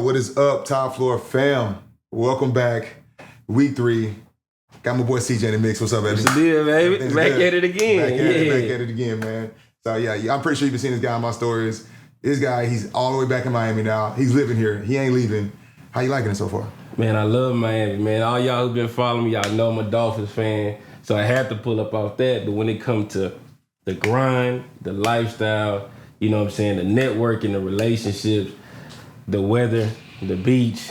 What is up, Top Floor fam? Welcome back. Week 3. Got my boy CJ in the mix. What's up, baby? What's the deal, baby? Back at it again. Back at it again, man. So, yeah, I'm pretty sure you've been seeing this guy in my stories. This guy, he's all the way back in Miami now. He's living here. He ain't leaving. How you liking it so far? Man, I love Miami, man. All y'all who've been following me, y'all know I'm a Dolphins fan. So I had to pull up off that. But when it comes to the grind, the lifestyle, you know what I'm saying, the networking, the relationships, the weather, the beach,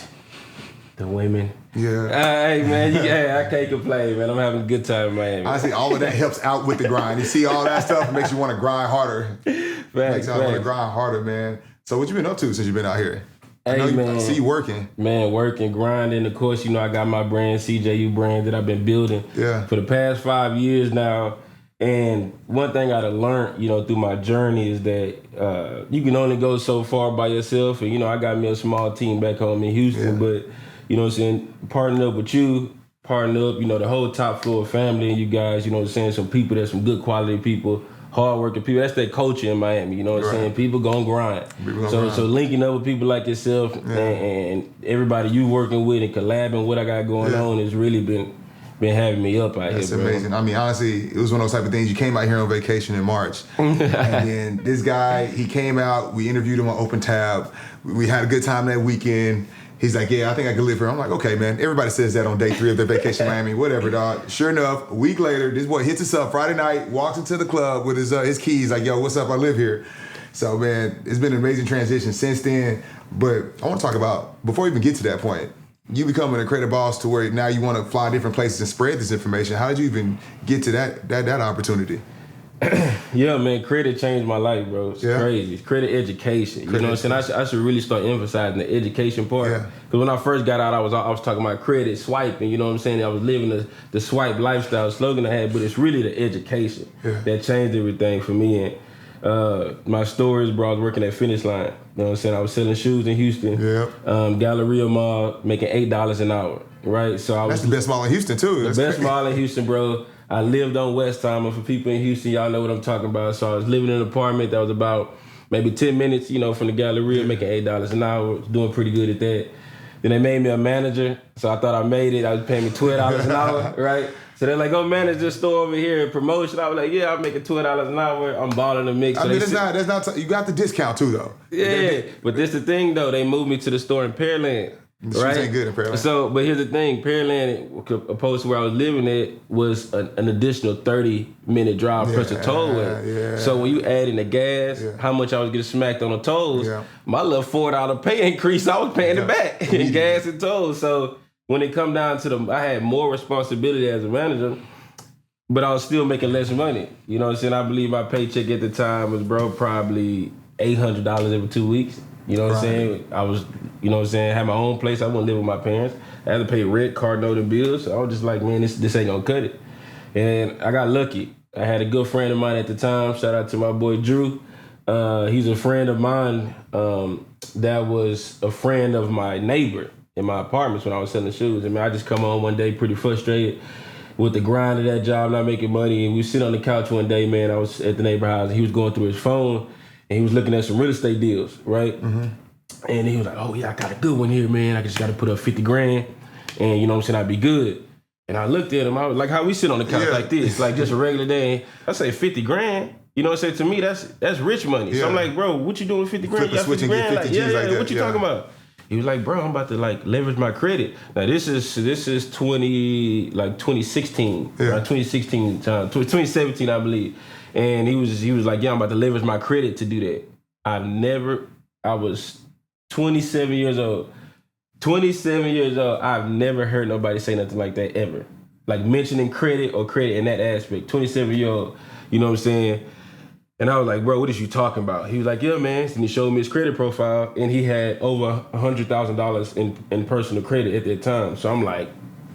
the women. Yeah. Hey, man, I can't complain, man. I'm having a good time in Miami. Honestly, all of that helps out with the grind. You see all that stuff, it makes you want to grind harder. Makes you want to grind harder, man. So what you been up to since you've been out here? I see you working. Man, working, grinding. Of course, you know, I got my brand, CJU brand, that I've been building for the past 5 years now. And one thing I've learned, you know, through my journey is that you can only go so far by yourself. And, you know, I got me a small team back home in Houston, but, you know what I'm saying, partnering up with you, partnering up, you know, the whole Top Floor family and you guys, you know what I'm saying, some people that's some good quality people, hardworking people. That's that culture in Miami, you know what I'm saying? People gonna grind. So linking up with people like yourself and everybody you working with and collabing what I got going on has really been having me up out here, bro. That's amazing. I mean, honestly, it was one of those type of things. You came out here on vacation in March. And then this guy, he came out, we interviewed him on Open Tab. We had a good time that weekend. He's like, yeah, I think I can live here. I'm like, okay, man. Everybody says that on day 3 of their vacation in Miami. Whatever, dog. Sure enough, a week later, this boy hits us up Friday night, walks into the club with his keys, like, yo, what's up? I live here. So, man, it's been an amazing transition since then. But I want to talk about, before we even get to that point, you becoming a creative boss to where now you want to fly different places and spread this information. How did you even get to that opportunity? Yeah, man, credit changed my life, bro. It's crazy. It's credit education. You know what I'm saying? I should really start emphasizing the education part. Because when I first got out, I was talking about credit swiping. You know what I'm saying? I was living the swipe lifestyle slogan I had, but it's really the education that changed everything for me. And my stories, bro, I was working at Finish Line. You know what I'm saying? I was selling shoes in Houston. Galleria Mall, making $8 an hour, right? So that's the best mall in Houston, too. The best mall in Houston, bro. I lived on Westheimer. For people in Houston, y'all know what I'm talking about. So I was living in an apartment that was about maybe 10 minutes, you know, from the Galleria, making $8 an hour. Was doing pretty good at that. Then they made me a manager, so I thought I made it. I was paying me $12 an hour, right? So they're like, go manage this store over here, promotion. I was like, yeah, I'm making $12 an hour. I'm balling the mix. I mean, that's not, you got the discount too, though. Yeah, but this the thing, though. They moved me to the store in Pearland. The shoes ain't good in Pearland. So, but here's the thing. Pearland, opposed to where I was living at, was an additional 30-minute drive plus a toll. So when you add in the gas, how much I was getting smacked on the tolls, my little $4 pay increase, I was paying it back in gas and tolls. So when it come down to I had more responsibility as a manager, but I was still making less money. You know what I'm saying? I believe my paycheck at the time was, bro, probably $800 every 2 weeks. You know what I'm saying? I was, you know what I'm saying, had my own place. I wouldn't live with my parents. I had to pay rent, car note, and bills. So I was just like, man, this ain't gonna cut it. And I got lucky. I had a good friend of mine at the time. Shout out to my boy Drew. He's a friend of mine that was a friend of my neighbor in my apartments when I was selling shoes. I mean, I just come home one day pretty frustrated with the grind of that job, not making money. And we sit on the couch one day, man. I was at the neighbor house. And he was going through his phone. And he was looking at some real estate deals, right? And he was like, oh, yeah, I got a good one here, man. I just got to put up 50 grand. And you know what I'm saying? I'd be good. And I looked at him. I was like, how we sit on the couch like this, like just a regular day. I say 50 grand. You know what I'm saying? To me, that's rich money. So I'm like, bro, what you doing with 50 grand? Flip the switch and get 50 G's like that. What you talking about? He was like, bro, I'm about to like leverage my credit. Now this is 2016, right? 2017, I believe. And he was like, yeah, I'm about to leverage my credit to do that. I was 27 years old. 27 years old, I've never heard nobody say nothing like that ever. Like mentioning credit or credit in that aspect. 27-year-old, you know what I'm saying? And I was like, bro, what is you talking about? He was like, yeah, man. And he showed me his credit profile, and he had over $100,000 in personal credit at that time. So I'm like,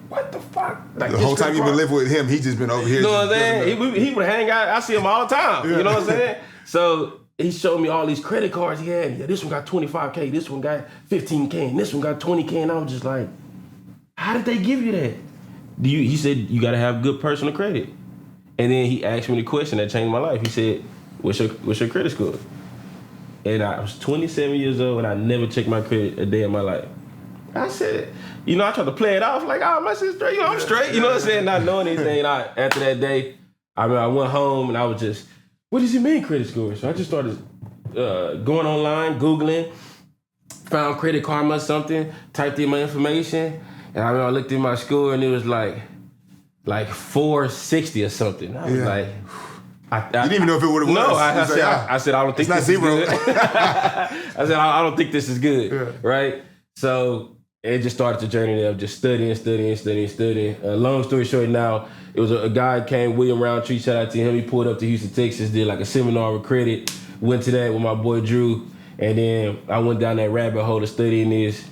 what the fuck? Like, the whole time you've been living with him, he just been over here. You know what I'm saying? He would hang out. I see him all the time. You know what I'm saying? So he showed me all these credit cards he had. Yeah, this one got $25K. This one got $15K. And this one got $20K. And I was just like, how did they give you that? He said, you got to have good personal credit. And then he asked me the question that changed my life. He said, what's your credit score? And I was 27 years old, and I never checked my credit a day in my life. I said, I tried to play it off like, my shit's straight. I'm straight. You know what I'm saying? Not knowing anything. After that day, I went home, and I was just, what does it mean, credit score? So I just started going online, Googling, found Credit Karma or something, typed in my information, and I looked at my score, and it was like 460 or something. I was like, you didn't even know if it would have. No, I said, I don't think this is good. I said, I don't think this is good, right? So it just started the journey of just studying. Long story short, now it was a guy came, William Roundtree, shout out to him. He pulled up to Houston, Texas, did like a seminar with credit. Went to that with my boy Drew, and then I went down that rabbit hole of studying this.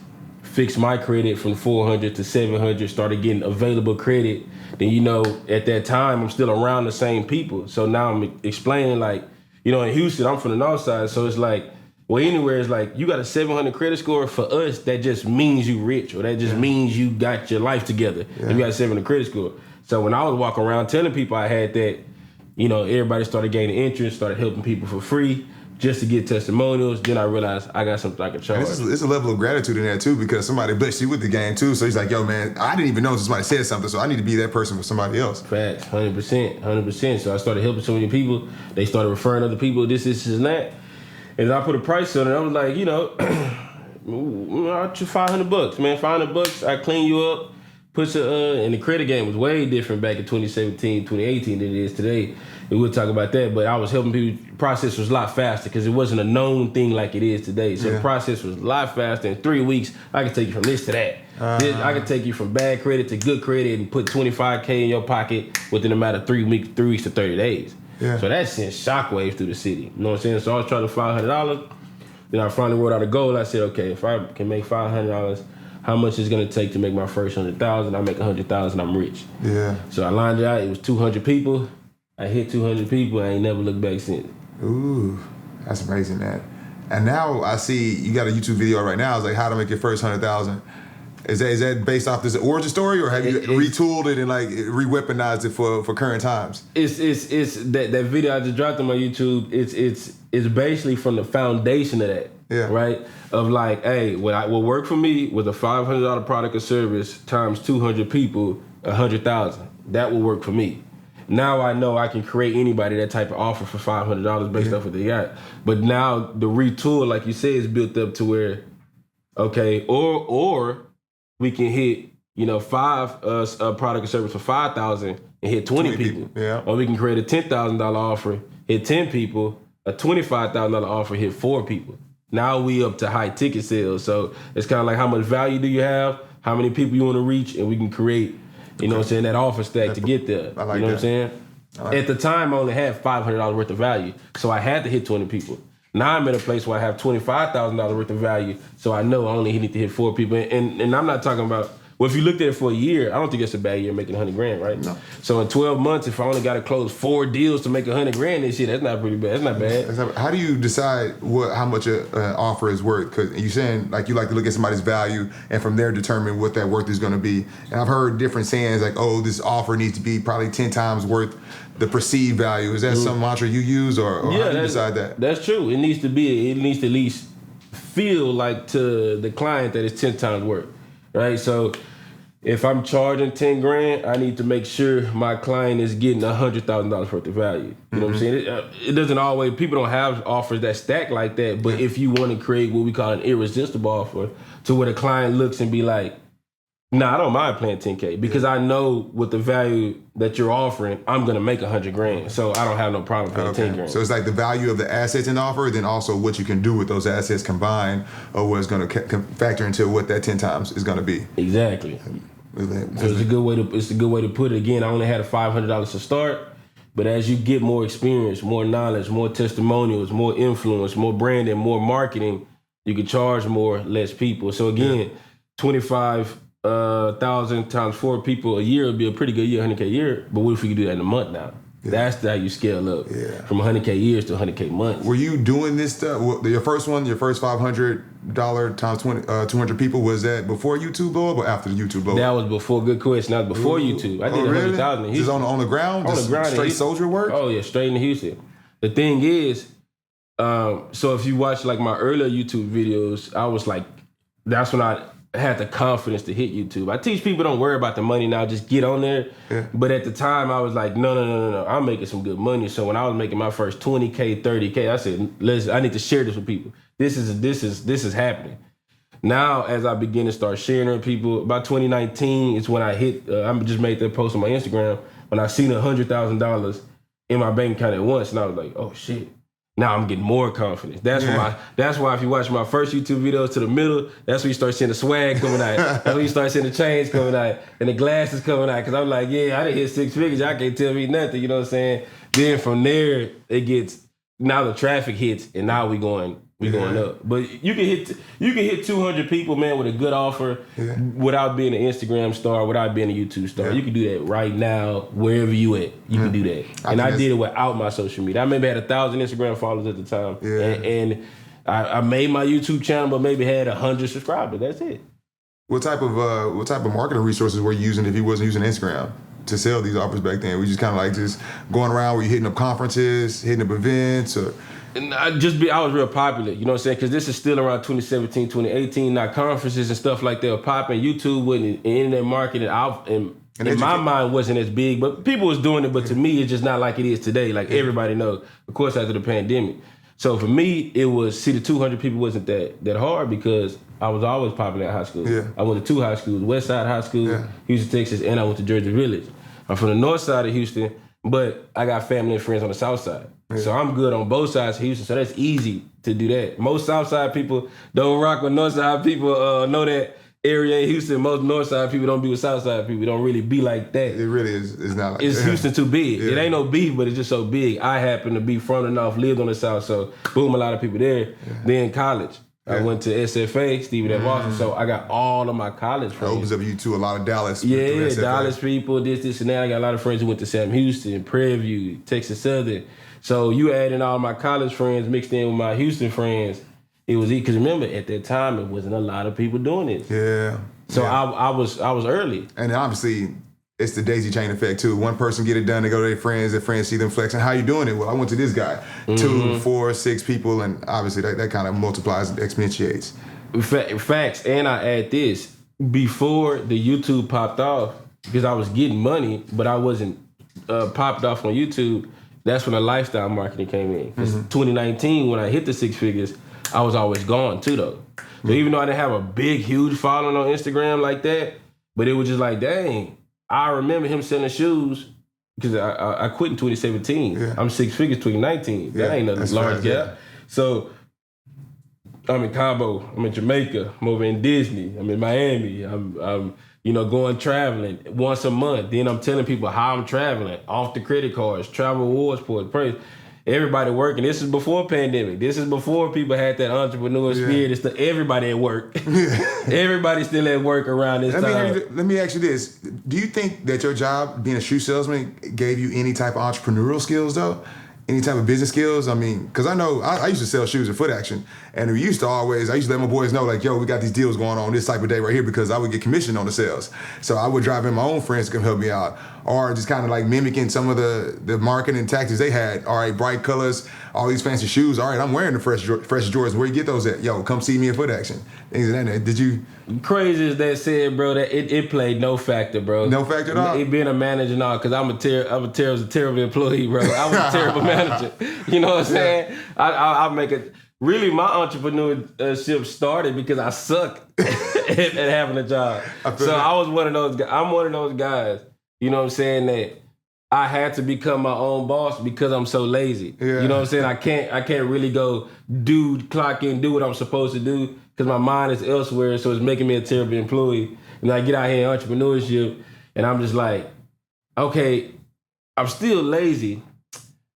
Fixed my credit from 400 to 700. Started getting available credit. Then at that time I'm still around the same people. So now I'm explaining like, in Houston I'm from the north side, so it's like. Well, anywhere it's like, you got a 700 credit score. For us, that just means you rich, or that just means you got your life together. Yeah. And you got a 700 credit score. So when I was walking around telling people I had that, everybody started gaining interest, started helping people for free just to get testimonials. Then I realized I got something I could charge. It's a level of gratitude in that too, because somebody blessed you with the game too. So he's like, yo, man, I didn't even know somebody said something, so I need to be that person for somebody else. Facts, 100%. So I started helping so many people. They started referring other people, this, and that. And I put a price on it. I was like, I'll choose $500, man. $500. I clean you up. And the credit game was way different back in 2017, 2018 than it is today. And we'll talk about that. But I was helping people. The process was a lot faster because it wasn't a known thing like it is today. So the process was a lot faster. In 3 weeks, I could take you from this to that. I could take you from bad credit to good credit and put $25K in your pocket within a matter of 3 weeks to 30 days. Yeah. So that sent shockwaves through the city. You know what I'm saying? So I was trying to $500. Then I finally wrote out a goal. I said, okay, if I can make $500, how much is it going to take to make my first 100,000? I make 100,000, I'm rich. Yeah. So I lined it out. It was 200 people. I hit 200 people. I ain't never looked back since. Ooh, that's amazing, man. And now I see you got a YouTube video right now. It's like how to make your first 100,000. Is that based off this origin story, or have you retooled it and like re-weaponized it for current times? It's that video I just dropped on my YouTube. It's basically from the foundation of that, right? Of like, hey, what worked for me was a $500 product or service times 200 people, 100,000. That will work for me. Now I know I can create anybody that type of offer for $500 based off what they got. But now the retool, like you said, is built up to where, okay, or we can hit, five product or service for 5,000 and hit 20 people. Yeah. Or we can create a $10,000 offer, hit 10 people, a $25,000 offer, hit 4 people. Now we up to high ticket sales. So it's kind of like how much value do you have, how many people you want to reach, and we can create, what I'm saying, that offer stack to get there. I like what I'm saying? At the time, I only had $500 worth of value. So I had to hit 20 people. Now I'm at a place where I have $25,000 worth of value, so I know I only need to hit 4 people. And I'm not talking about, well, if you looked at it for a year, I don't think it's a bad year making $100,000, right? No. So in 12 months, if I only got to close 4 deals to make $100,000 this year, that's not pretty bad. That's not bad. How do you decide how much an offer is worth? Because you're saying like you like to look at somebody's value and from there determine what that worth is going to be. And I've heard different sayings like, oh, this offer needs to be probably 10 times worth the perceived value. Is that some mantra you use, or how do you decide that? That's true. It needs to at least feel like to the client that it's 10 times worth, right? So if I'm charging $10,000, I need to make sure my client is getting $100,000 worth of value. You know what I'm saying? It doesn't always, people don't have offers that stack like that, but if you want to create what we call an irresistible offer to where the client looks and be like, nah, I don't mind paying $10K because I know with the value that you're offering, I'm gonna make $100,000. So I don't have no problem paying $10,000. So it's like the value of the assets in the offer, then also what you can do with those assets combined, or what's gonna factor into what that 10 times is gonna be. Exactly. So it's a good way to put it. Again, I only had $500 to start, but as you get more experience, more knowledge, more testimonials, more influence, more branding, more marketing, you can charge more, less people. So again, 25,000 times 4 people a year would be a pretty good year, $100K a year. But what if we could do that in a month now? Yeah. That's how you scale up from 100K years to 100K months. Were you doing this stuff? Your first $500 times 200 people, was that before YouTube blew up or after the YouTube blew up? That was before. Good question. That was before YouTube. I did 100,000 in Houston. Just on the ground? On the ground. Straight soldier work? Oh yeah, straight in Houston. The thing is, So if you watch like my earlier YouTube videos, I was like, that's when I had the confidence to hit YouTube. I teach people don't worry about the money now, just get on there. Yeah. But at the time I was like, no, I'm making some good money. So when I was making my first 20K, 30K, I said, I need to share this with people. This is happening. Now, as I begin to start sharing with people, about 2019 is when I hit, I just made that post on my Instagram, when I seen $100,000 in my bank account at once, and I was like, oh shit. Now I'm getting more confidence. That's why if you watch my first YouTube videos to the middle, that's when you start seeing the swag coming out. That's when you start seeing the chains coming out and the glasses coming out. Cause I'm like, yeah, I didn't hit 6 figures. Y'all can't tell me nothing. You know what I'm saying? Then from there, now the traffic hits and now we going up. But you can hit 200 people, man, with a good offer without being an Instagram star, without being a YouTube star. Yeah. You can do that right now, wherever you at. You can do that. I did it without my social media. I maybe had 1,000 Instagram followers at the time. Yeah. And I made my YouTube channel, but maybe had 100 subscribers. That's it. What type of marketing resources were you using if you wasn't using Instagram to sell these offers back then? Were you just kind of like just going around, were you hitting up conferences, hitting up events, or... And I was real popular, you know what I'm saying? Because this is still around 2017, 2018. Now conferences and stuff like that were popping. YouTube wasn't, internet marketing, in my mind wasn't as big, but people was doing it. But to me, it's just not like it is today. Like everybody knows, of course, after the pandemic. So for me, it was, the 200 people wasn't that hard because I was always popular at high school. Yeah. I went to 2 high schools, West Side High School, Houston, Texas, and I went to Jersey Village. I'm from the north side of Houston, but I got family and friends on the south side. Yeah. So I'm good on both sides of Houston, so that's easy to do that. Most south side people don't rock with north side people, know that area in Houston. Most north side people don't be with south side people. It don't really be like that. It really is. It's not like it's Houston too big. Yeah. It ain't no beef, but it's just so big. I happen to be from the north, lived on the south, so boom, a lot of people there. Yeah. Then college. I went to SFA, Stephen F. Austin, so I got all of my college friends. It opens up you to a lot of Dallas. Yeah, Dallas people, this and that. I got a lot of friends who went to Sam Houston, Prairie View, Texas Southern. So you add in all my college friends mixed in with my Houston friends, it was easy. Because remember, at that time, it wasn't a lot of people doing this. Yeah. So I was early. And obviously, it's the daisy chain effect too. One person get it done, they go to their friends see them flexing. How you doing it? Well, I went to this guy. 2, 4, 6 people, and obviously that kind of multiplies and exponentiates. Facts. And I add this. Before the YouTube popped off, because I was getting money, but I wasn't popped off on YouTube, that's when the lifestyle marketing came in. Because 2019, when I hit the 6 figures, I was always gone too though. So even though I didn't have a big, huge following on Instagram like that, but it was just like, dang, I remember him selling shoes because I quit in 2017. Yeah. I'm 6 figures 2019. That ain't a large gap. Yeah. So I'm in Cabo, I'm in Jamaica, I'm over in Disney, I'm in Miami, I'm going traveling once a month. Then I'm telling people how I'm traveling, off the credit cards, travel awards points, everybody working. This is before pandemic. This is before people had that entrepreneur spirit. It's everybody at work. Everybody's still at work around this time. Let me ask you this. Do you think that your job, being a shoe salesman, gave you any type of entrepreneurial skills, though? Any type of business skills? I mean, because I know I used to sell shoes at Foot Action, and I used to let my boys know, like, yo, we got these deals going on this type of day right here, because I would get commission on the sales. So I would drive in my own friends to come help me out, or just kind of like mimicking some of the marketing tactics they had. All right, bright colors, all these fancy shoes. All right, I'm wearing the fresh Jordans. Where you get those at? Yo, come see me at Foot Action. Things of that nature. Did you? Crazy as that said, bro, that it played no factor, bro. No factor at all? It being a manager and all, because I was a terrible employee, bro. I was a terrible manager. You know what I'm saying? I make it. Really, my entrepreneurship started because I suck at having a job. I was one of those guys. I'm one of those guys, you know what I'm saying, that I had to become my own boss because I'm so lazy. Yeah. You know what I'm saying? I can't really go clock in, do what I'm supposed to do, because my mind is elsewhere, so it's making me a terrible employee. And I get out here in entrepreneurship, and I'm just like, okay, I'm still lazy,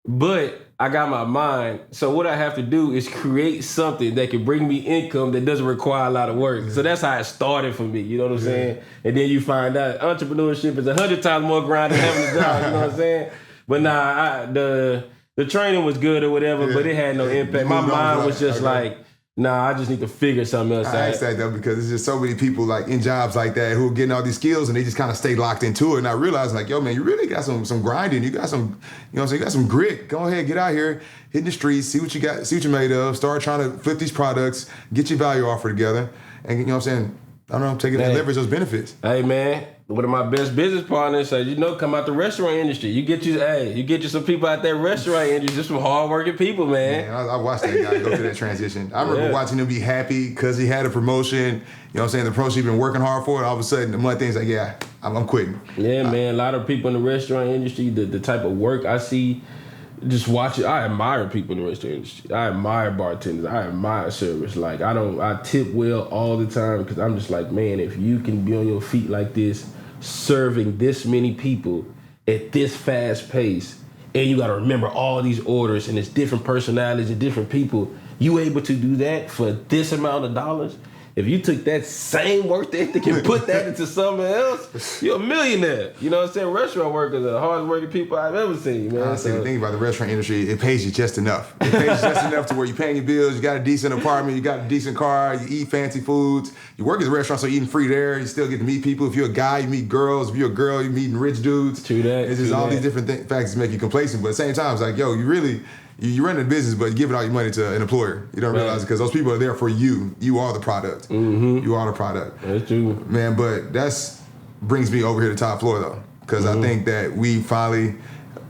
but I got my mind. So what I have to do is create something that can bring me income that doesn't require a lot of work. Yeah. So that's how it started for me, you know what I'm saying? And then you find out entrepreneurship is 100 times more grind than having a job, you know what I'm saying? But nah, the training was good or whatever, but it had no impact. My mind was just like, Nah, I just need to figure something else out. I ask that though because there's just so many people like in jobs like that who are getting all these skills and they just kind of stay locked into it, and I realize like, yo, man, you really got some grinding. You got some, you know what I'm saying? You got some grit. Go ahead, get out here, hit the streets, see what you got, see what you're made of. Start trying to flip these products, get your value offer together, and you know what I'm saying? I don't know, taking and leverage those benefits. Hey man, one of my best business partners said, come out the restaurant industry. You get you some people out that restaurant industry, just some hardworking people, man. I watched that guy go through that transition. I remember watching him be happy because he had a promotion. You know what I'm saying? The promotion he'd been working hard for, and all of a sudden the month thing's like, yeah, I'm quitting. Yeah, man. A lot of people in the restaurant industry, the type of work I see, just watch it. I admire people in the restaurant industry. I admire bartenders. I admire service. Like I tip well all the time because I'm just like, man, if you can be on your feet like this, serving this many people at this fast pace, and you got to remember all these orders and it's different personalities and different people, you able to do that for this amount of dollars? If you took that same work ethic and put that into something else, you're a millionaire. You know what I'm saying? Restaurant workers are the hardest working people I've ever seen, man. I say the thing about the restaurant industry, it pays you just enough. It pays you just enough to where you're paying your bills, you got a decent apartment, you got a decent car, you eat fancy foods. You work at the restaurant, so you're eating free there. You still get to meet people. If you're a guy, you meet girls. If you're a girl, you're meeting rich dudes. True that. It's just all these different factors make you complacent. But at the same time, it's like, yo, you really... You run a business, but you're giving all your money to an employer. You don't realize it because those people are there for you. You are the product. Mm-hmm. You are the product. That's true. Man, but that's brings me over here to Top Floor, though. Because I think that we finally,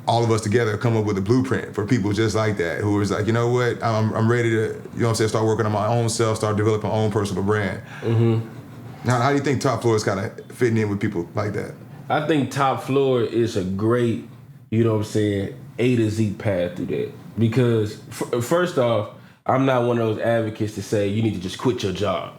all of us together, come up with a blueprint for people just like that, who is like, you know what, I'm ready to, you know what I'm saying, start working on my own self, start developing my own personal brand. Mm-hmm. Now, how do you think Top Floor is kind of fitting in with people like that? I think Top Floor is a great, you know what I'm saying, A to Z path through that. Because first off, I'm not one of those advocates to say you need to just quit your job.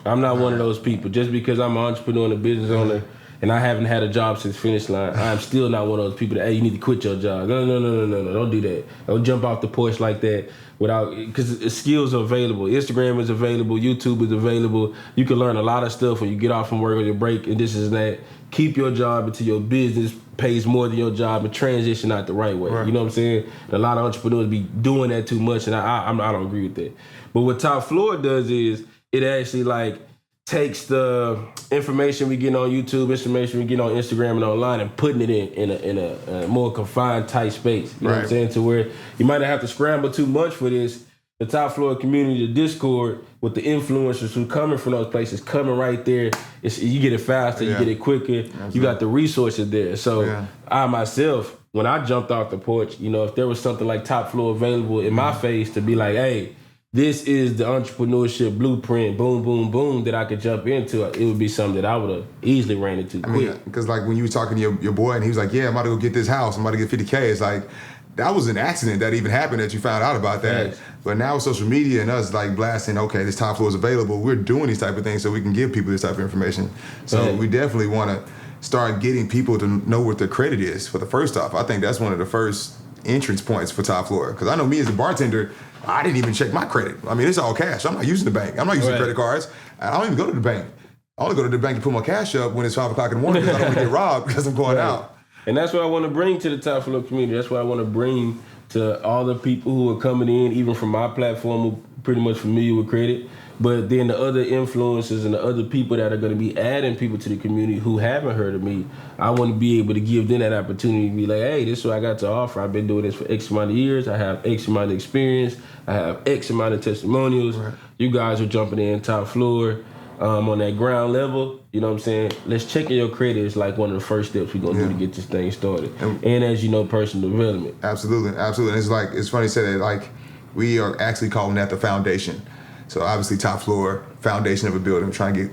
I'm not one of those people. Just because I'm an entrepreneur and a business owner and I haven't had a job since finish line, I'm still not one of those people that, hey, you need to quit your job. No, don't do that. Don't jump off the porch like that because skills are available. Instagram is available. YouTube is available. You can learn a lot of stuff when you get off from work on your break and this and that. Keep your job until your business pays more than your job and transition out the right way. Right. You know what I'm saying? And a lot of entrepreneurs be doing that too much, and I don't agree with that. But what Top Floor does is it actually like takes the information we get on YouTube, information we get on Instagram and online, and putting it in a more confined, tight space. You know what I'm saying? To where you might not have to scramble too much for this. The Top Floor community, the Discord, with the influencers who coming from those places, coming right there. You get it faster, you get it quicker. Absolutely. You got the resources there. So I myself, when I jumped off the porch, you know, if there was something like Top Floor available in my face to be like, hey, this is the entrepreneurship blueprint, boom, boom, boom, that I could jump into, it would be something that I would have easily ran into quick. I mean, because like when you were talking to your boy and he was like, yeah, I'm about to go get this house, I'm about to get 50K, it's like, that was an accident that even happened that you found out about that. Yes. But now with social media and us like blasting, okay, this Top Floor is available, we're doing these type of things so we can give people this type of information. So we definitely want to start getting people to know what their credit is for the first off. I think that's one of the first entrance points for Top Floor. Because I know me as a bartender, I didn't even check my credit. I mean, it's all cash. I'm not using the bank. I'm not using credit cards. I don't even go to the bank. I only go to the bank to put my cash up when it's 5 o'clock in the morning because I don't want to get robbed because I'm going out. And that's what I want to bring to the Top Floor community. That's what I want to bring to all the people who are coming in, even from my platform, who are pretty much familiar with credit. But then the other influencers and the other people that are going to be adding people to the community who haven't heard of me, I want to be able to give them that opportunity to be like, hey, this is what I got to offer. I've been doing this for X amount of years. I have X amount of experience. I have X amount of testimonials. Right. You guys are jumping in Top Floor. On that ground level, you know what I'm saying? Let's check in your credit is like one of the first steps we're going to do to get this thing started. And as you know, personal development. Absolutely. And it's funny to say that, like, we are actually calling that the foundation. So obviously Top Floor, foundation of a building. We're trying to get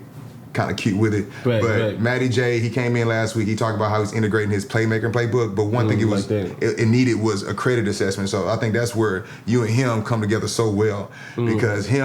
kind of cute with it. But Matty J, he came in last week. He talked about how he's integrating his playmaker playbook. But one thing it needed was a credit assessment. So I think that's where you and him come together so well because he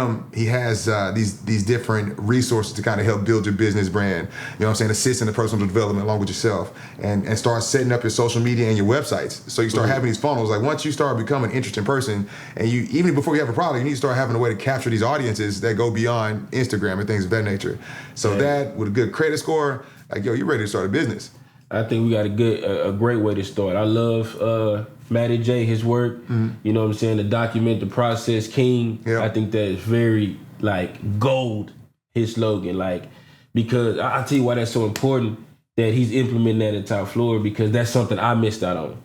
has these different resources to kind of help build your business brand. You know what I'm saying? Assist in the personal development along with yourself and start setting up your social media and your websites. So you start having these funnels. Like once you start becoming an interesting person and you even before you have a product, you need to start having a way to capture these audiences that go beyond Instagram and things of that nature. So that with a good credit score, like, yo, you're ready to start a business. I think we got a great way to start. I love Matty J, his work, you know what I'm saying, to document the process, King, I think that is very, like, gold, his slogan, like, because I'll tell you why that's so important that he's implementing that in Top Floor, because that's something I missed out on.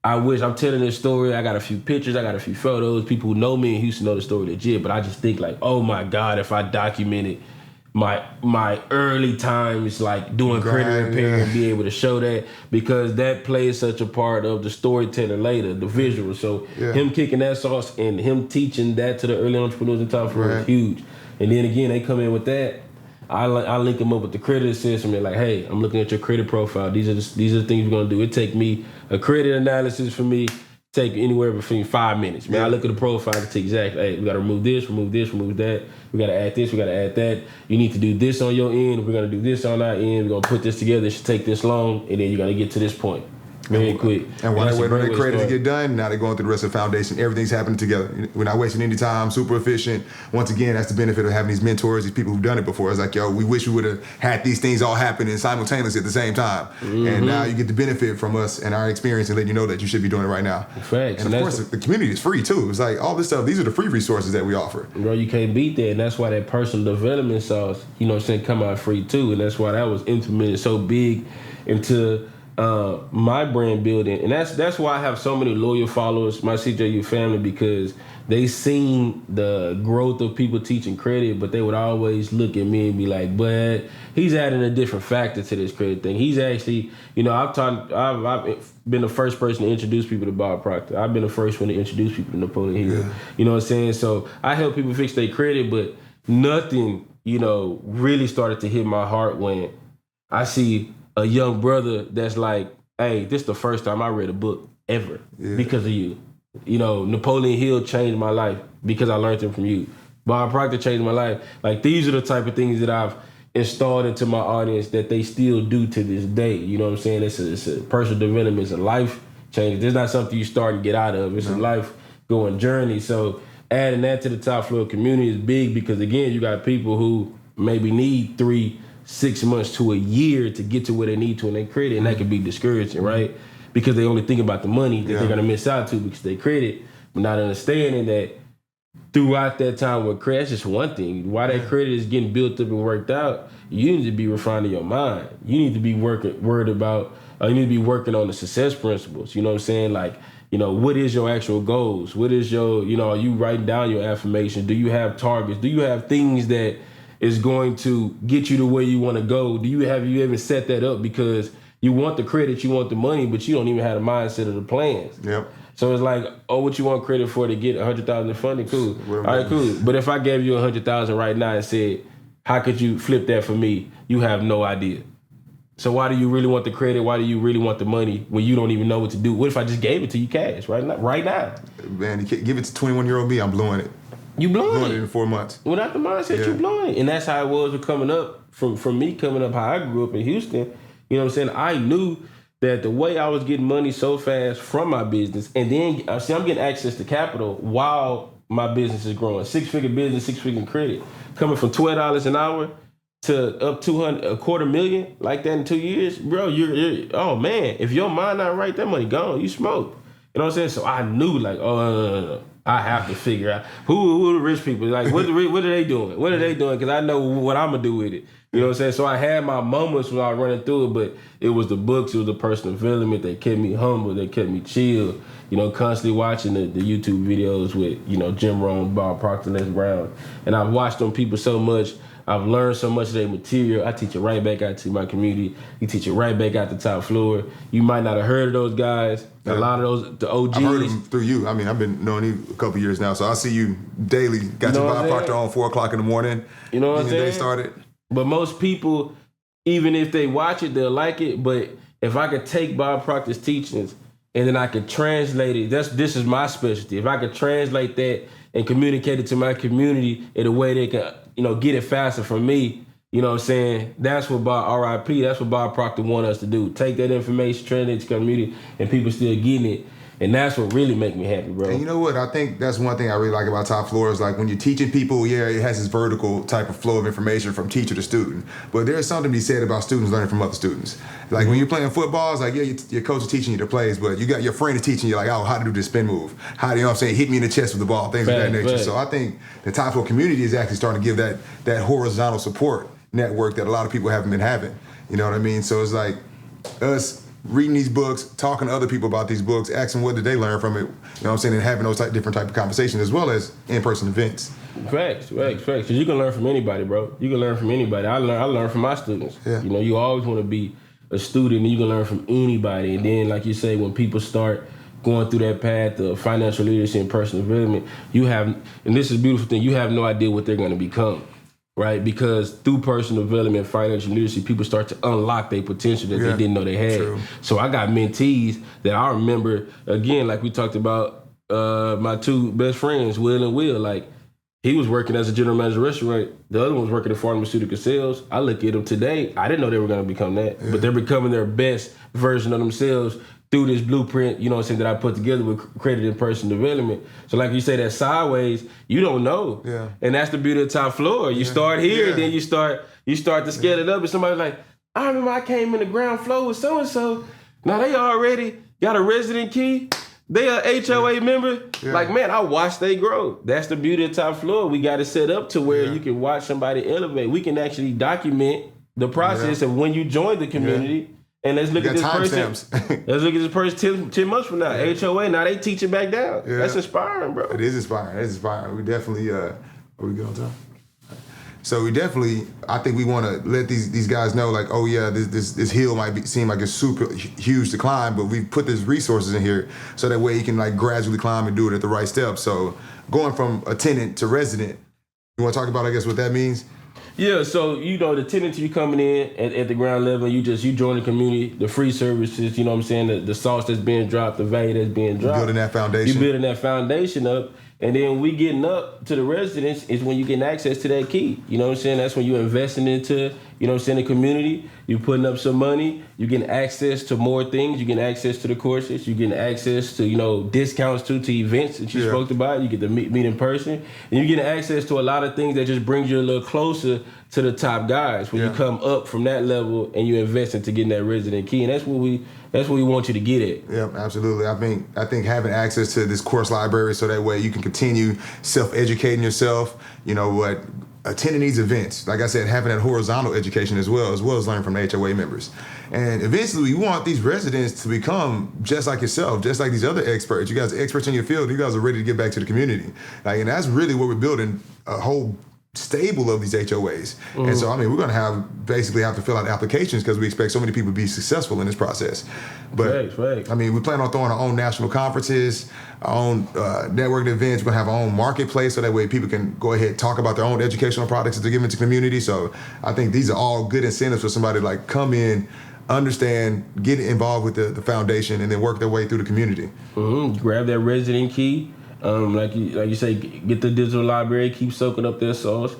I'm telling this story, I got a few pictures, I got a few photos, people who know me in Houston know the story legit, but I just think like, oh my God, if I documented my early times, like doing credit repair and be able to show that, because that plays such a part of the storytelling later, the visual. So him kicking that sauce and him teaching that to the early entrepreneurs in Top Floor is huge. And then again, they come in with that. I link them up with the credit system and like, hey, I'm looking at your credit profile. These are the things we're gonna do. It take me a credit analysis for me. Take anywhere between 5 minutes. Man, I look at the profile to take exactly, hey, we gotta remove this, remove that. We gotta add this, we gotta add that. You need to do this on your end. We're gonna do this on our end. We're gonna put this together. It should take this long, and then you're gonna get to this point very quick. And while they're waiting for their credit to get done, now they're going through the rest of the foundation. Everything's happening together. We're not wasting any time, super efficient. Once again, that's the benefit of having these mentors, these people who've done it before. It's like, yo, we wish we would have had these things all happening simultaneously at the same time. And now you get the benefit from us and our experience and let you know that you should be doing it right now. Facts. And of course, the community is free too. It's like all this stuff, these are the free resources that we offer. Bro, you can't beat that. And that's why that personal development sauce, you know what I'm saying, come out free too. And that's why that was implemented so big into my brand building, and that's why I have so many loyal followers, my CJU family, because they seen the growth of people teaching credit, but they would always look at me and be like, but he's adding a different factor to this credit thing. He's actually, you know, I've been the first person to introduce people to Bob Proctor. I've been the first one to introduce people to Napoleon Hill. You know what I'm saying? So I help people fix their credit, but nothing, you know, really started to hit my heart when I see a young brother that's like, hey, this is the first time I read a book ever because of you. You know, Napoleon Hill changed my life because I learned it from you. Bob Proctor changed my life. Like, these are the type of things that I've installed into my audience that they still do to this day. You know what I'm saying? It's a personal development. It's a life change. It's not something you start and get out of. It's a life-going journey. So adding that to the Top Floor community is big because, again, you got people who maybe need 3-6 months to a year to get to where they need to in their credit, and that can be discouraging, right? Because they only think about the money that they're gonna miss out to because they credit, but not understanding that throughout that time with credit, that's just one thing. While that credit is getting built up and worked out, you need to be refining your mind. You need to be worried about, you need to be working on the success principles. You know what I'm saying? Like, you know, what is your actual goals? What is your, you know, are you writing down your affirmations? Do you have targets? Do you have things that is going to get you to where you want to go? Do you even set that up? Because you want the credit, you want the money, but you don't even have the mindset of the plans. Yep. So it's like, oh, what you want credit for to get $100,000 in funding? Cool. All right, cool. But if I gave you $100,000 right now and said, how could you flip that for me? You have no idea. So why do you really want the credit? Why do you really want the money when you don't even know what to do? What if I just gave it to you cash right now? Man, you can't give it to 21-year-old me, I'm blowing it. You blowing it in 4 months. Without the mindset, you blowing it. And that's how it was with coming up, from me coming up, how I grew up in Houston. You know what I'm saying? I knew that the way I was getting money so fast from my business, and then, I'm getting access to capital while my business is growing. 6-figure business, 6-figure credit. Coming from $12 an hour to up $250,000 like that in 2 years, bro, you're oh man, if your mind not right, that money gone, you smoke. You know what I'm saying? So I knew, like, no. I have to figure out who are the rich people. Like, what are they doing? What are they doing? Because I know what I'm going to do with it. You know what I'm saying? So I had my moments when I was running through it, but it was the books, it was the personal development that kept me humble, that kept me chill. You know, constantly watching the YouTube videos with, you know, Jim Rohn, Bob Proctor, Les Brown. And I've watched them people so much. I've learned so much of their material. I teach it right back out to my community. You teach it right back out to Top Floor. You might not have heard of those guys. A lot of those, the OGs. I've heard them through you. I mean, I've been knowing you a couple years now, so I see you daily. Got your Bob Proctor on 4 o'clock in the morning. You know what I'm saying? They started. But most people, even if they watch it, they'll like it. But if I could take Bob Proctor's teachings and then I could translate it, this is my specialty. If I could translate that and communicate it to my community in a way they can, you know, get it faster from me, you know what I'm saying? That's what Bob Proctor want us to do. Take that information, translate it to community, and people still getting it. And that's what really make me happy, bro. And you know what? I think that's one thing I really like about Top Floor is like when you're teaching people, it has this vertical type of flow of information from teacher to student. But there's something to be said about students learning from other students. Like when you're playing football, it's like, your coach is teaching you the plays, but you got your friend is teaching you like, oh, how to do this spin move. How, you know what I'm saying, hit me in the chest with the ball, things of that nature. So I think the Top Floor community is actually starting to give that horizontal support network that a lot of people haven't been having. You know what I mean? So it's like us reading these books, talking to other people about these books, asking what did they learn from it, you know what I'm saying, and having those different type of conversations as well as in-person events. Facts. Because you can learn from anybody, bro. You can learn from anybody. I learn from my students. Yeah. You know, you always want to be a student and you can learn from anybody. And then, like you say, when people start going through that path of financial literacy and personal development, you have, and this is a beautiful thing, you have no idea what they're going to become. Right, because through personal development, financial literacy, people start to unlock their potential that they didn't know they had. True. So I got mentees that I remember, again, like we talked about, my two best friends, Will and Will. Like, he was working as a general manager of a restaurant. The other one was working in pharmaceutical sales. I look at them today, I didn't know they were going to become that, but they're becoming their best version of themselves through this blueprint, you know what I'm saying, that I put together with credit and personal development. So like you say, that sideways, you don't know. Yeah. And that's the beauty of Top Floor. You start here, and then you start to scale it up, and somebody's like, I remember I came in the ground floor with so-and-so. Now they already got a resident key. They are HOA member. Yeah. Like, man, I watched they grow. That's the beauty of Top Floor. We got it set up to where you can watch somebody elevate. We can actually document the process of when you join the community. Yeah. And let's look at this person. Let's look at this person 10 months from now. HOA, now they teaching back down. Yeah. That's inspiring, bro. It is inspiring. It's inspiring. We definitely, are we good on time? So we definitely, I think we want to let these guys know, like, oh yeah, this hill might seem like a super huge to climb, but we put these resources in here so that way you can like gradually climb and do it at the right steps. So going from a tenant to resident, you want to talk about, I guess, what that means? Yeah, so, you know, the tenants, you coming in at the ground level, you join the community, the free services, you know what I'm saying, the sauce that's being dropped, the value that's being dropped. Building that foundation. You building that foundation up, and then we getting up to the residents is when you getting access to that key. You know what I'm saying? That's when you're investing into, you know what I'm saying, the community. You're putting up some money. You're getting access to more things. You're getting access to the courses. You're getting access to, you know, discounts to events that you spoke about. You get to meet in person. And you're getting access to a lot of things that just brings you a little closer to the top guys when you come up from that level and you invest into getting that resident key. And that's what we want you to get at. Yeah, absolutely. I think having access to this course library so that way you can continue self-educating yourself, you know, what attending these events, like I said, having that horizontal education as well as learning from the HOA members. And eventually we want these residents to become just like yourself, just like these other experts. You guys are experts in your field. You guys are ready to get back to the community. Like, and that's really what we're building, a whole stable of these HOAs. Mm-hmm. And so, I mean, we're going to basically have to fill out applications because we expect so many people to be successful in this process. But, right. I mean, we plan on throwing our own national conferences, our own networking events. We're going to have our own marketplace so that way people can go ahead and talk about their own educational products that they're giving to the community. So I think these are all good incentives for somebody to like come in, understand, get involved with the foundation, and then work their way through the community. Mm-hmm. Grab that resident key. Like you say, get the digital library, keep soaking up their sauce,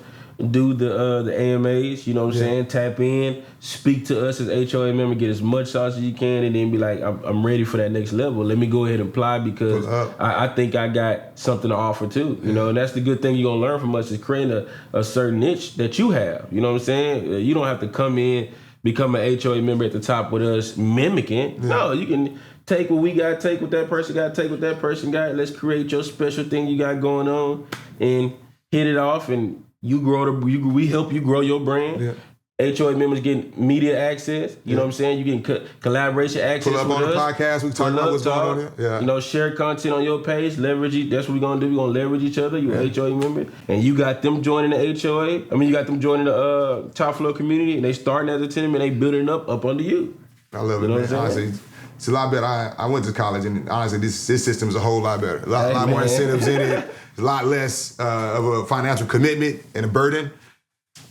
do the AMAs, you know what I'm saying? Tap in, speak to us as HOA member, get as much sauce as you can, and then be like, I'm ready for that next level. Let me go ahead and apply because I think I got something to offer too. You know, and that's the good thing you're gonna learn from us is creating a certain niche that you have. You know what I'm saying? You don't have to come in, become an HOA member at the top with us mimicking. Yeah. No, you can take what we got, take what that person got, take what that person got. Let's create your special thing you got going on and hit it off, and we help you grow your brand. Yeah. HOA members getting media access. You know what I'm saying? You getting collaboration access. Pull up with on us. The podcast. We talk about what's going on here. Yeah. You know, share content on your page. Leverage it. That's what we're gonna do. We're gonna leverage each other. You an HOA member, and you got them joining the HOA. I mean, you got them joining the Top Floor community, and they starting as a tenant, and they building up under you. I love it, man. Honestly, it's a lot better. I went to college, and honestly, this system is a whole lot better. A lot more incentives in it. A lot less of a financial commitment and a burden.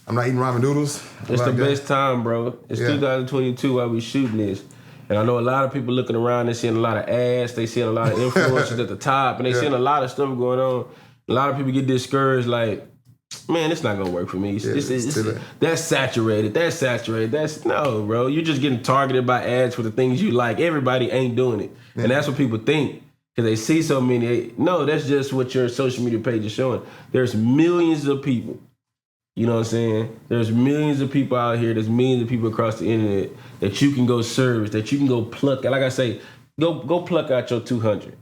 I'm not eating ramen noodles. It's the best time, bro. It's 2022 while we shooting this. And I know a lot of people looking around, they're seeing a lot of ads, they seeing a lot of influencers at the top, and they seeing a lot of stuff going on. A lot of people get discouraged, like, man, it's not gonna work for me. That's saturated. That's no, bro. You're just getting targeted by ads for the things you like. Everybody ain't doing it. And that's what people think. because they see so many. No, that's just what your social media page is showing. There's millions of people. You know what I'm saying? There's millions of people out here. There's millions of people across the internet that you can go service, that you can go pluck. Like I say, go pluck out your 200.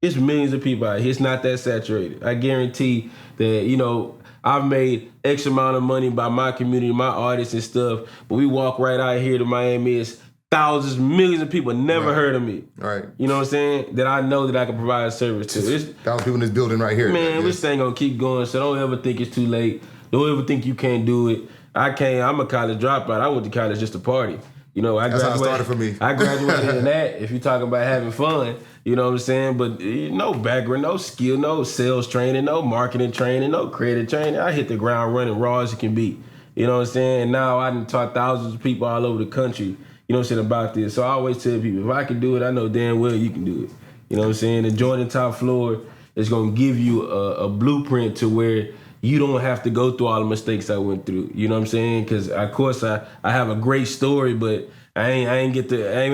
It's millions of people out here. It's not that saturated. I guarantee that, you know, I've made X amount of money by my community, my audience and stuff, but we walk right out here to Miami, it's thousands, millions of people never heard of me. Right. You know what I'm saying? That I know that I can provide a service to. It's, thousands of people in this building right here. Man, this thing gonna keep going, so don't ever think it's too late. Don't ever think you can't do it. I can't. I'm a college dropout. I went to college just to party. You know, That's how it started for me. I graduated in that, if you're talking about having fun. You know what I'm saying? But no background, no skill, no sales training, no marketing training, no creative training. I hit the ground running raw as it can be. You know what I'm saying? And now I done taught thousands of people all over the country, you know what I'm saying, about this. So I always tell people, if I can do it, I know damn well you can do it. You know what I'm saying? And joining Top Floor is going to give you a bluept to where you don't have to go through all the mistakes I went through. You know what I'm saying? Because, of course, I have a great story, but I ain't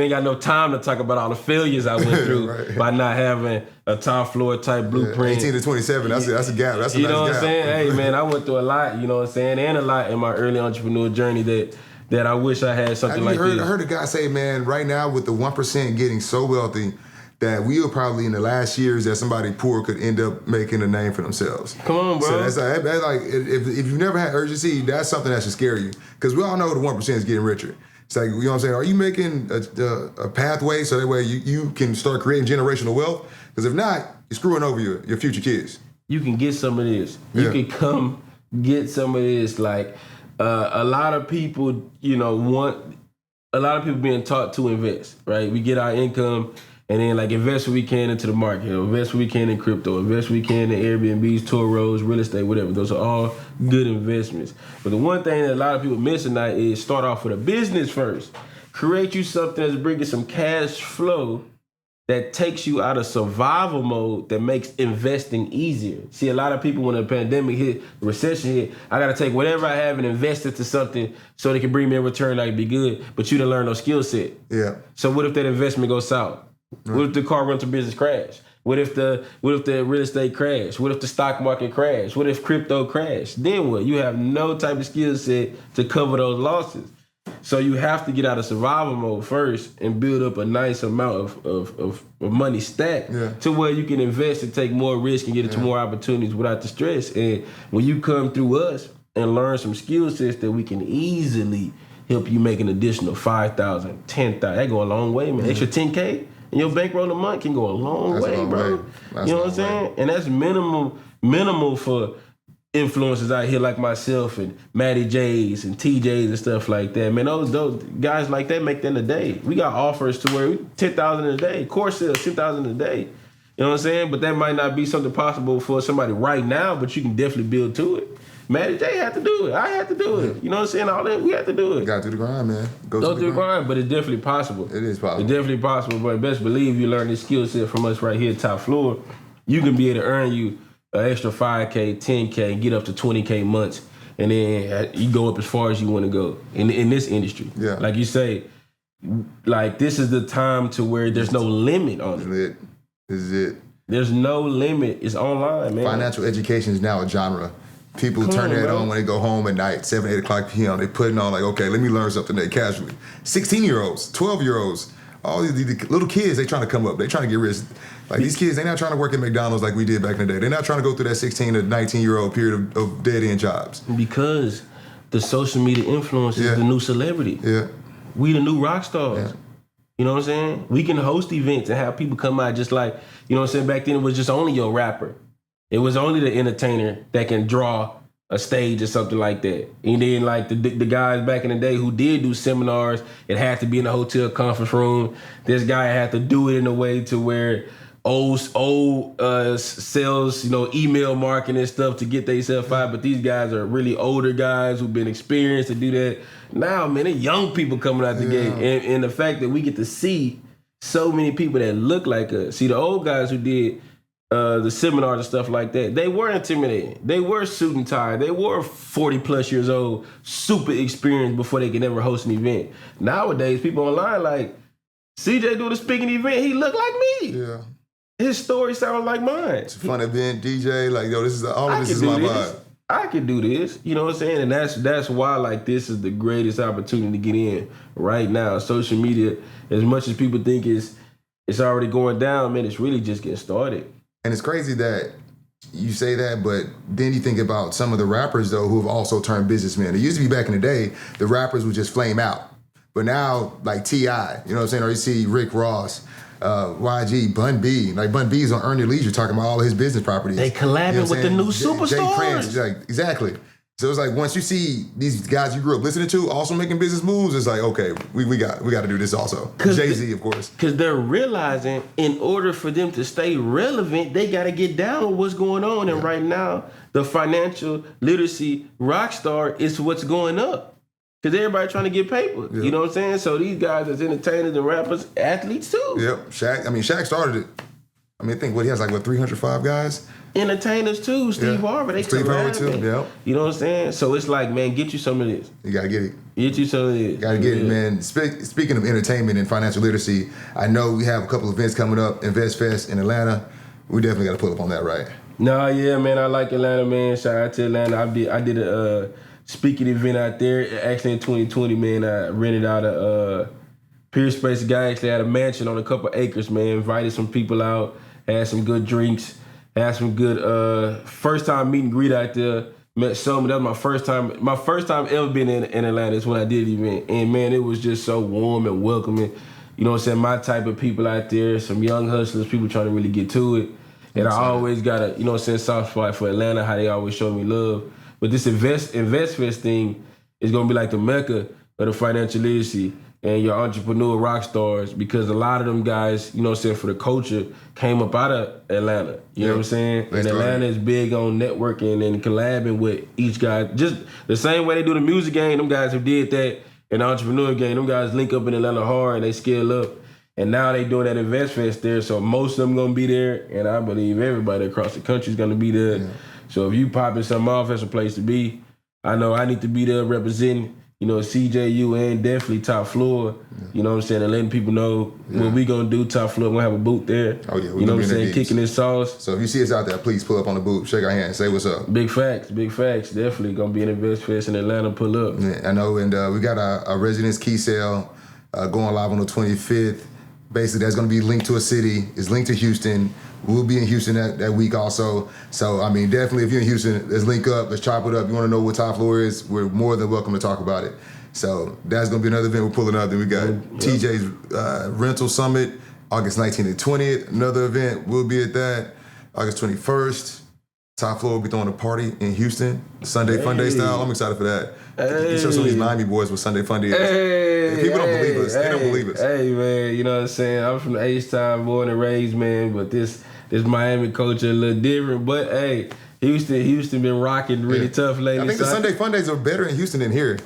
got no time to talk about all the failures I went through by not having a Top Floor type blueprint. 18 to 27, that's a gap. That's a you nice know what gap. I'm saying? Hey, man, I went through a lot, you know what I'm saying, and a lot in my early entrepreneur journey that I wish I had something like this. I heard a guy say, man, right now with the 1% getting so wealthy, that we will probably in the last years that somebody poor could end up making a name for themselves. Come on, bro. So that's like if you've never had urgency, that's something that should scare you. Because we all know the 1% is getting richer. It's like, you know what I'm saying? Are you making a pathway so that way you can start creating generational wealth? Because if not, you're screwing over your future kids. You can get some of this. You can come get some of this. Like a lot of people, you know, a lot of people being taught to invest, right? We get our income and then like invest what we can into the market, invest what we can in crypto, invest what we can in Airbnbs, tour roads, real estate, whatever. Those are all good investments. But the one thing that a lot of people miss tonight is start off with a business first. Create you something that's bringing some cash flow that takes you out of survival mode that makes investing easier. See, a lot of people, when the pandemic hit, the recession hit, I got to take whatever I have and invest it to something so they can bring me a return that can be good, but you didn't learn no skill set. Yeah. So what if that investment goes south? Right. What if the car rental business crash? What if the real estate crash? What if the stock market crash? What if crypto crash? Then what? You have no type of skill set to cover those losses. So you have to get out of survival mode first and build up a nice amount of money stacked to where you can invest and take more risk and get into more opportunities without the stress. And when you come through us and learn some skill sets that we can easily help you make an additional 5,000, 10,000, that go a long way, man. Extra 10K in your bankroll a month can go a long way, bro. You know what I'm saying? And that's minimal for influencers out here like myself and Matty J's and TJ's and stuff like that. Man, those guys like that make that in a day. We got offers to where 10,000 a day, course sales 10,000 a day. You know what I'm saying? But that might not be something possible for somebody right now, but you can definitely build to it. Matty J had to do it. I had to do it. You know what I'm saying? All that, we had to do it. Got to do the grind, man. Go through the grind, but it's definitely possible. It is possible. It's definitely possible, but best believe you learn this skill set from us right here at Top Floor. You can be able to earn you an extra 5K, 10K, get up to 20K months, and then you go up as far as you want to go in this industry. Yeah. Like you say, like this is the time to where there's no limit on it. This is it. There's no limit. It's online, man. Financial education is now a genre. People turn that on when they go home at night, 7, 8 o'clock p.m. They put it on like, okay, let me learn something today casually. 16-year-olds, 12-year-olds, all these little kids, they trying to come up. They trying to get rich. Like these kids, they not trying to work at McDonald's like we did back in the day. They're not trying to go through that 16 to 19-year-old period of dead-end jobs. Because the social media influence is the new celebrity. Yeah. We the new rock stars. Yeah. You know what I'm saying? We can host events and have people come out just like, you know what I'm saying? Back then it was just only your rapper. It was only the entertainer that can draw a stage or something like that. And then like the guys back in the day who did do seminars, it had to be in a hotel conference room. This guy had to do it in a way to where old sales, you know, email marketing and stuff to get themselves out. But these guys are really older guys who've been experienced to do that. Now, man, they're young people coming out the gate. And the fact that we get to see so many people that look like us. See, the old guys who did the seminars and stuff like that, they were intimidating. They were suit and tie. They were 40 plus years old, super experienced before they could ever host an event. Nowadays, people online like, CJ doing a speaking event, he look like me. Yeah. his story sounds like mine. It's a fun event, DJ. Like, yo, this is my vibe. I can do this. You know what I'm saying? And that's why, like, this is the greatest opportunity to get in right now. Social media, as much as people think it's already going down, man, it's really just getting started. And it's crazy that you say that, but then you think about some of the rappers, though, who have also turned businessmen. It used to be back in the day, the rappers would just flame out. But now, like T.I., you know what I'm saying? Or you see Rick Ross, YG, Bun B. Like, Bun B's on Earn Your Leisure talking about all his business properties. They collabing with the new superstars. Jay Prince, like, exactly. So it's like, once you see these guys you grew up listening to also making business moves, it's like, okay, we got to do this also. Jay-Z, of course. Because they're realizing in order for them to stay relevant, they got to get down with what's going on. And right now, the financial literacy rock star is what's going up. Because everybody trying to get paper. Yep. You know what I'm saying? So these guys as entertainers and rappers, athletes too. Yep. Shaq started it. I think he has 305 guys? Entertainers too. Steve Harvey. Steve Harvey too, yep. You know what I'm saying? So it's like, man, get you some of this. You got to get it. Get you some of this. Got to get it, man. Speaking of entertainment and financial literacy, I know we have a couple events coming up, Invest Fest in Atlanta. We definitely got to pull up on that, right? Nah, yeah, man. I like Atlanta, man. Shout out to Atlanta. I did a speaking event out there. Actually, in 2020, man, I rented out a Peer Space. Guy actually had a mansion on a couple acres, man. Invited some people out, had some good drinks, had some good first time meet and greet out there. Met some. That was my first time. My first time ever been in Atlanta is when I did the event, and man, it was just so warm and welcoming. You know what I'm saying? My type of people out there, some young hustlers, people trying to really get to it. And I always got a, you know what I'm saying, soft spot for Atlanta, how they always show me love. But this Invest Fest thing is gonna be like the mecca of the financial literacy and your entrepreneur rock stars, because a lot of them guys, you know what I'm saying, for the culture, came up out of Atlanta. You know what I'm saying? And Atlanta is big on networking and collabing with each guy. Just the same way they do the music game, them guys who did that in the entrepreneur game, them guys link up in Atlanta hard and they scale up. And now they doing that Invest Fest there, so most of them gonna be there, and I believe everybody across the country is gonna be there. Yeah. So if you popping something off, that's a place to be. I know I need to be there representing, you know, CJU and definitely Top Floor. Yeah. You know what I'm saying? And letting people know what we gonna do. Top Floor, we're gonna have a booth there. Oh yeah, you know what I'm saying? Kicking this sauce. So if you see us out there, please pull up on the booth, shake our hand, say what's up. Big facts. Definitely gonna be an Invest Fest in Atlanta. Pull up. Yeah, I know, and we got our residence key sale going live on the 25th. Basically, that's going to be linked to a city. It's linked to Houston. We'll be in Houston that week also. So, definitely if you're in Houston, let's link up. Let's chop it up. You want to know what Top Floor is, we're more than welcome to talk about it. So that's going to be another event we're pulling up. Then we got TJ's Rental Summit, August 19th and 20th. Another event, we'll be at that. August 21st. Top Floor will be throwing a party in Houston, Sunday Fun Day style. I'm excited for that. You show some of these Miami boys what Sunday Fun Day is. People don't believe us. They don't believe us. Hey, man, you know what I'm saying? I'm from the H-Town, born and raised, man, but this Miami culture a little different. But, hey, Houston been rocking really tough lately. I think the Sunday Fun Days are better in Houston than here.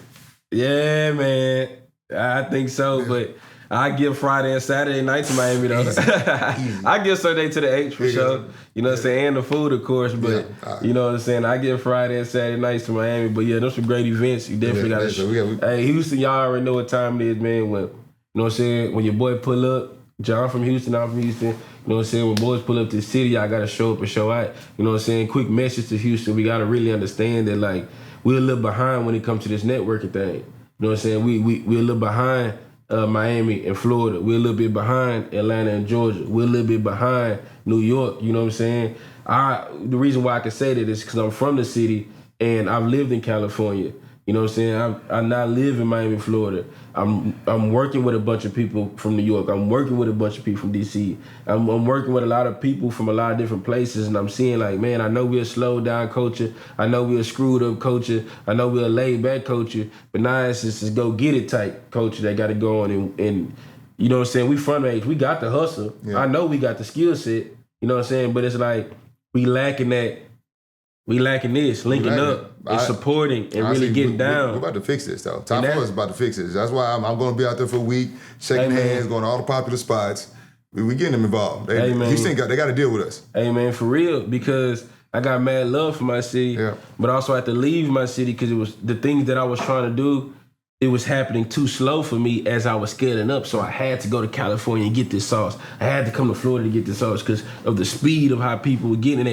Yeah, man. I think so, but I give Friday and Saturday night to Miami, though. Easy. I give Sunday to the H for sure. You know what I'm saying? And the food, of course. But, you know what I'm saying? I give Friday and Saturday nights to Miami. But, yeah, those some great events. You definitely got to... Hey, Houston, y'all already know what time it is, man. When, you know what I'm saying? When your boy pull up, John from Houston, I'm from Houston. You know what I'm saying? When boys pull up to the city, y'all got to show up and show out. You know what I'm saying? Quick message to Houston. We got to really understand that, like, we're a little behind when it comes to this networking thing. You know what I'm saying? We're a little behind... Miami and Florida. We're a little bit behind Atlanta and Georgia. We're a little bit behind New York. You know what I'm saying? The reason why I can say that is because I'm from the city and I've lived in California. You know what I'm saying? I now live in Miami, Florida. I'm working with a bunch of people from New York. I'm working with a bunch of people from DC. I'm working with a lot of people from a lot of different places, and I'm seeing like, man, I know we're a slowed down culture. I know we're a screwed up culture. I know we're a laid back culture, but now it's just a go get it type culture that got to go on. And you know what I'm saying? We front age. We got the hustle. Yeah. I know we got the skill set. You know what I'm saying? But it's like we lacking that. We lacking this, linking up and supporting and really getting down. We're about to fix this, though. Top Floor is about to fix this. That's why I'm going to be out there for a week, shaking hands, going to all the popular spots. We getting them involved. Houston they got to deal with us. Hey, man, for real, because I got mad love for my city, but also I had to leave my city because it was the things that I was trying to do it was happening too slow for me as I was scaling up. So I had to go to California and get this sauce. I had to come to Florida to get this sauce because of the speed of how people were getting.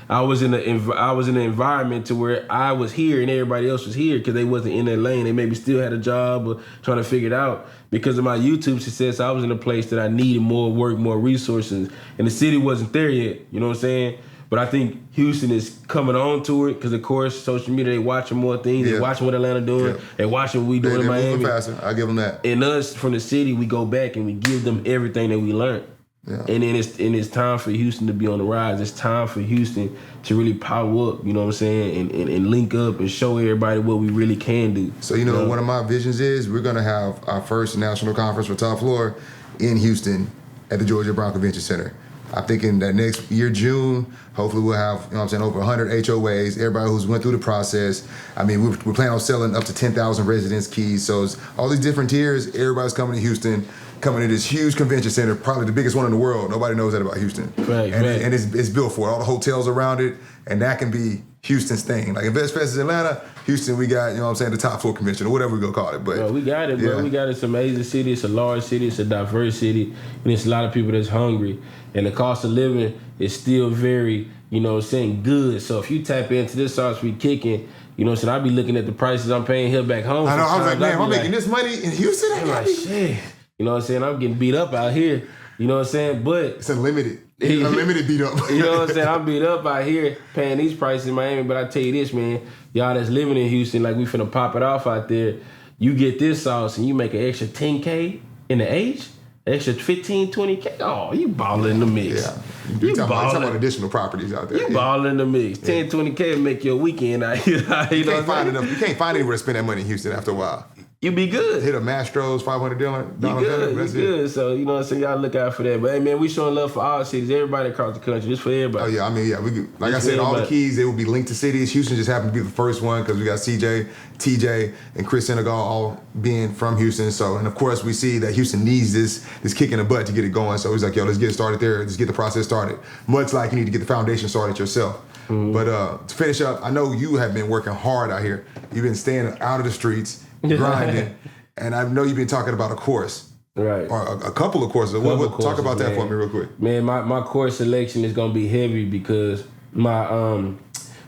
I was in an environment to where I was here and everybody else was here because they wasn't in their lane. They maybe still had a job or trying to figure it out. Because of my YouTube success, I was in a place that I needed more work, more resources, and the city wasn't there yet. You know what I'm saying? But I think Houston is coming on to it because, of course, social media, they watching more things. They watching what Atlanta doing. They watching what we doing in Miami. They're moving faster. I give them that. And us from the city, we go back and we give them everything that we learned. Yeah. And then it's time for Houston to be on the rise. It's time for Houston to really power up, you know what I'm saying, and link up and show everybody what we really can do. So, you know, one of my visions is we're going to have our first national conference for Top Floor in Houston at the Georgia Brown Convention Center. I'm thinking that next year, June, hopefully we'll have, you know what I'm saying, over 100 HOAs, everybody who's went through the process. I mean, we're planning on selling up to 10,000 residence keys. So it's all these different tiers, everybody's coming to Houston, coming to this huge convention center, probably the biggest one in the world. Nobody knows that about Houston. Right. And it's built for it, all the hotels around it, and that can be Houston's thing. Like Invest Fest is Atlanta, Houston, we got, you know what I'm saying, the Top Floor Convention or whatever we're going to call it. But bro, we got it, bro. Yeah. We got it. It's an amazing city. It's a large city. It's a diverse city. And it's a lot of people that's hungry. And the cost of living is still very, you know what I'm saying, good. So if you tap into this sauce we kicking, you know what I'm saying, I be looking at the prices I'm paying here back home. I know. I was like, man, I'm making this money in Houston? I'm like, shit. You know what I'm saying? I'm getting beat up out here. You know what I'm saying? But it's unlimited. Unlimited beat up. You know what I'm saying? I'm beat up out here paying these prices in Miami. But I tell you this, man, y'all that's living in Houston, like we finna pop it off out there, you get this sauce and you make an extra 10K in the age, extra 15, 20K. Oh, you balling in the mix. Yeah. You talking about additional properties out there. You balling in the mix. 10, 20K will make your weekend out here. You can't find anywhere to spend that money in Houston after a while. You be good. Hit a Mastro's $500 dinner. You good. So, you know what I'm saying? Y'all look out for that. But, hey, man, we showing love for all cities, everybody across the country, just for everybody. Oh, yeah. I mean, yeah. Like I said, all the keys, they will be linked to cities. Houston just happened to be the first one because we got CJ, TJ, and Chris Senegal all being from Houston. So, and, of course, we see that Houston needs this kick in the butt to get it going. So, he's like, yo, let's get it started there. Let's get the process started. Much like you need to get the foundation started yourself. Mm-hmm. But to finish up, I know you have been working hard out here. You've been staying out of the streets, grinding. And I know you've been talking about a course. Right. Or a couple of courses. Talk about that for me real quick. Man, my course selection is going to be heavy because my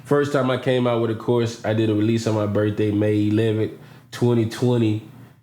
first time I came out with a course, I did a release on my birthday, May 11th, 2020.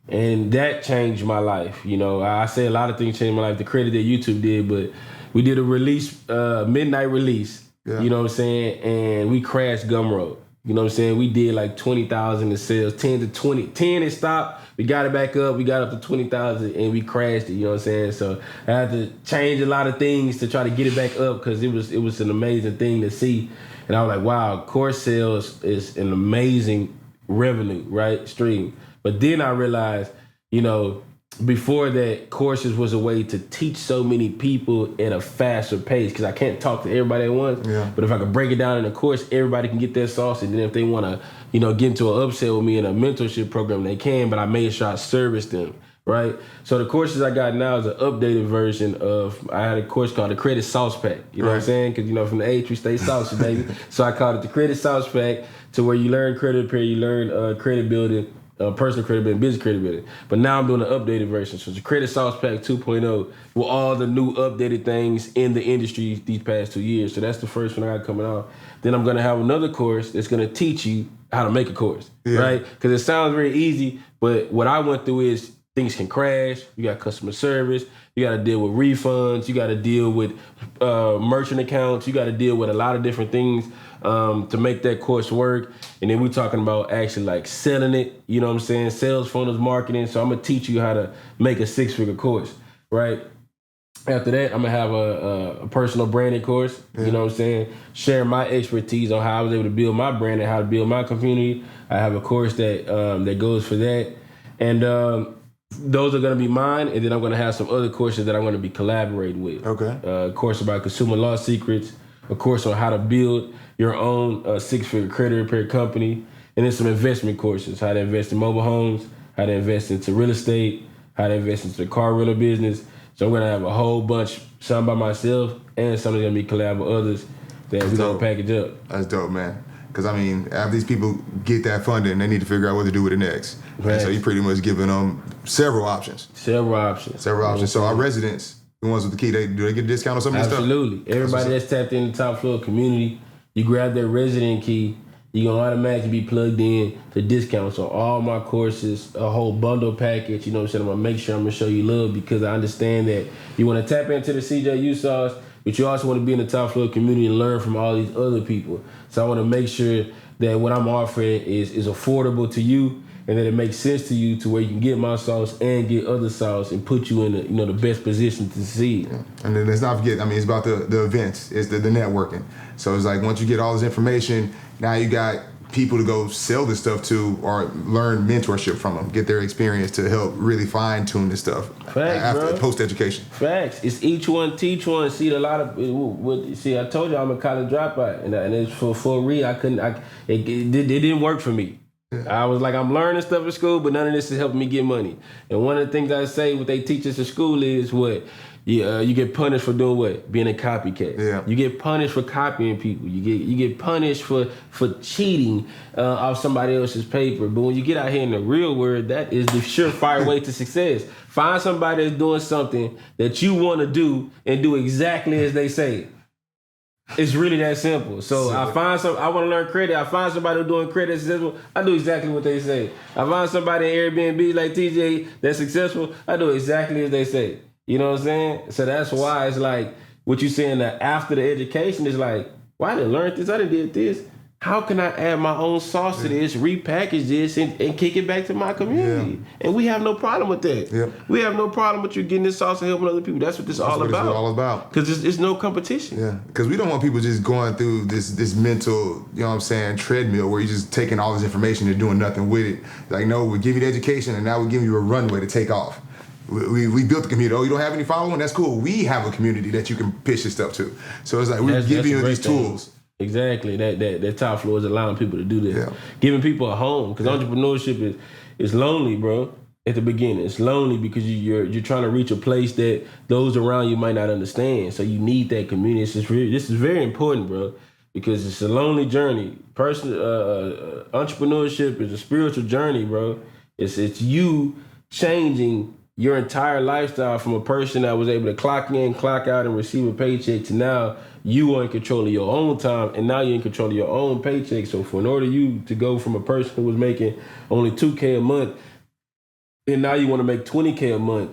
And that changed my life. You know, I say a lot of things changed my life. The credit that YouTube did, but we did a release, midnight release. Yeah. You know what I'm saying? And we crashed Gumroad. You know what I'm saying? We did like 20,000 in sales, 10 to 20. 10 it stopped. We got it back up. We got up to 20,000 and we crashed it. You know what I'm saying? So I had to change a lot of things to try to get it back up because it was an amazing thing to see. And I was like, wow, course sales is an amazing revenue, right? Stream. But then I realized, you know, before that, courses was a way to teach so many people at a faster pace because I can't talk to everybody at once. Yeah. But if I could break it down in a course, everybody can get their sauce. And then if they want to, you know, get into an upsell with me in a mentorship program, they can. But I made sure I serviced them, right? So the courses I got now is an updated version of, I had a course called the Credit Sauce Pack. You know what I'm saying? Because, you know, from the H, we stay saucy, baby. So I called it the Credit Sauce Pack to where you learn credit repair, you learn credit building, personal credibility, business credibility. But now I'm doing an updated version. So it's a Credit Sauce Pack 2.0 with all the new updated things in the industry these past 2 years. So that's the first one I got coming out. Then I'm going to have another course that's going to teach you how to make a course, right? Because it sounds very easy, but what I went through is things can crash. You got customer service. You got to deal with refunds. You got to deal with merchant accounts. You got to deal with a lot of different things to make that course work. And then we're talking about actually like selling it, you know what I'm saying? Sales funnels, marketing. So I'm going to teach you how to make a 6-figure course, right? After that, I'm going to have a personal branding course, you know what I'm saying? Share my expertise on how I was able to build my brand and how to build my community. I have a course that goes for that. And those are going to be mine. And then I'm going to have some other courses that I'm going to be collaborating with. Okay. A course about consumer law secrets, a course on how to build your own 6-figure credit repair company, and then some investment courses, how to invest in mobile homes, how to invest into real estate, how to invest into the car rental business. So I'm going to have a whole bunch, some by myself, and some are going to be collab with others that we're going to package up. That's dope, man. Because, I mean, after these people get that funding, they need to figure out what to do with it next. Right. And so you're pretty much giving them several options. Several options. So our residents, the ones with the key, do they get a discount on some of this stuff? Absolutely. Everybody that's tapped in the Top Floor community, you grab their resident key, you're going to automatically be plugged in to discounts on all my courses, a whole bundle package. You know what I'm saying? I'm going to make sure I'm going to show you love because I understand that you want to tap into the CJU sauce, but you also want to be in the Top Floor community and learn from all these other people. So I want to make sure that what I'm offering is affordable to you and that it makes sense to you to where you can get my sauce and get other sauce and put you in the best position to succeed. Yeah. And then let's not forget, I mean, it's about the events, it's the networking. So it's like once you get all this information, now you got people to go sell this stuff to or learn mentorship from them, get their experience to help really fine tune this stuff. Facts, after bro. Post-education. Facts. It's each one teach one. See, a lot of I told you I'm a college dropout, and it's for real. It didn't work for me. Yeah. I was like, I'm learning stuff at school, but none of this is helping me get money. And one of the things I say, what they teach us at school is what? You get punished for doing what? Being a copycat. Yeah. You get punished for copying people. You get punished for cheating off somebody else's paper. But when you get out here in the real world, that is the surefire way to success. Find somebody that's doing something that you want to do and do exactly as they say. It's really that simple. So I want to learn credit. I find somebody who's doing credit successful. I do exactly what they say. I find somebody in Airbnb like TJ that's successful. I do exactly as they say. You know what I'm saying? So that's why it's like what you saying that after the education is like, well, I didn't learn this. I didn't did this. How can I add my own sauce to this, repackage this, and kick it back to my community? Yeah. And we have no problem with that. Yep. We have no problem with you getting this sauce and helping other people. That's what this is all about. It's all about. Because it's no competition. Yeah. Because we don't want people just going through this mental, you know what I'm saying, treadmill where you're just taking all this information and doing nothing with it. Like, no, we give you the education and now we're giving you a runway to take off. We built the community. Oh, you don't have any following? That's cool. We have a community that you can pitch your stuff to. So it's like we're giving you these tools. Exactly. That Top Floor is allowing people to do this. Yeah. Giving people a home. Because entrepreneurship is lonely, bro. At the beginning, it's lonely because you're trying to reach a place that those around you might not understand. So you need that community. This is very important, bro. Because it's a lonely journey. Entrepreneurship is a spiritual journey, bro. It's you changing your entire lifestyle from a person that was able to clock in, clock out, and receive a paycheck to now you are in control of your own time, and now you're in control of your own paycheck. So in order you to go from a person who was making only $2K a month, and now you want to make $20K a month,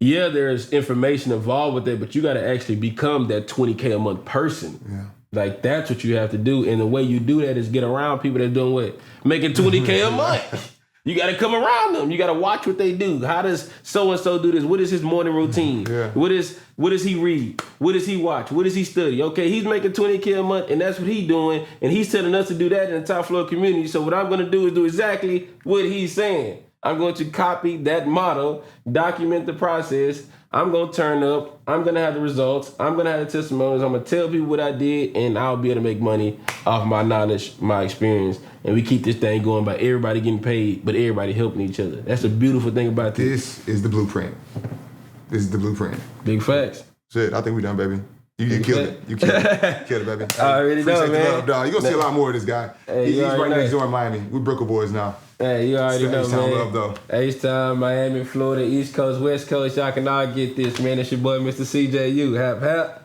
yeah, there's information involved with that, but you got to actually become that $20K a month person. Yeah. Like, that's what you have to do. And the way you do that is get around people that are doing what? Making $20K a month. You got to come around them. You got to watch what they do. How does so-and-so do this? What is his morning routine? Yeah. What does he read? What does he watch? What does he study? Okay, he's making $20K a month, and that's what he's doing, and he's telling us to do that in the Top Floor community. So what I'm going to do is do exactly what he's saying. I'm going to copy that model, document the process. I'm going to turn up. I'm going to have the results. I'm going to have the testimonies. I'm going to tell people what I did, and I'll be able to make money off my knowledge, my experience. And we keep this thing going by everybody getting paid, but everybody helping each other. That's the beautiful thing about this. This is the blueprint. This is the blueprint. Big facts. Shit, I think we done, baby. You killed it. You killed it. Killed it, baby. I already know, man. You're going to see a lot more of this guy. Hey, he's right next door in Miami. We're Brickle Boys now. Hey, you already know, man. Love, though. H-Town, Miami, Florida, East Coast, West Coast. Y'all can all get this, man. It's your boy, Mr. CJU. Hap, hap.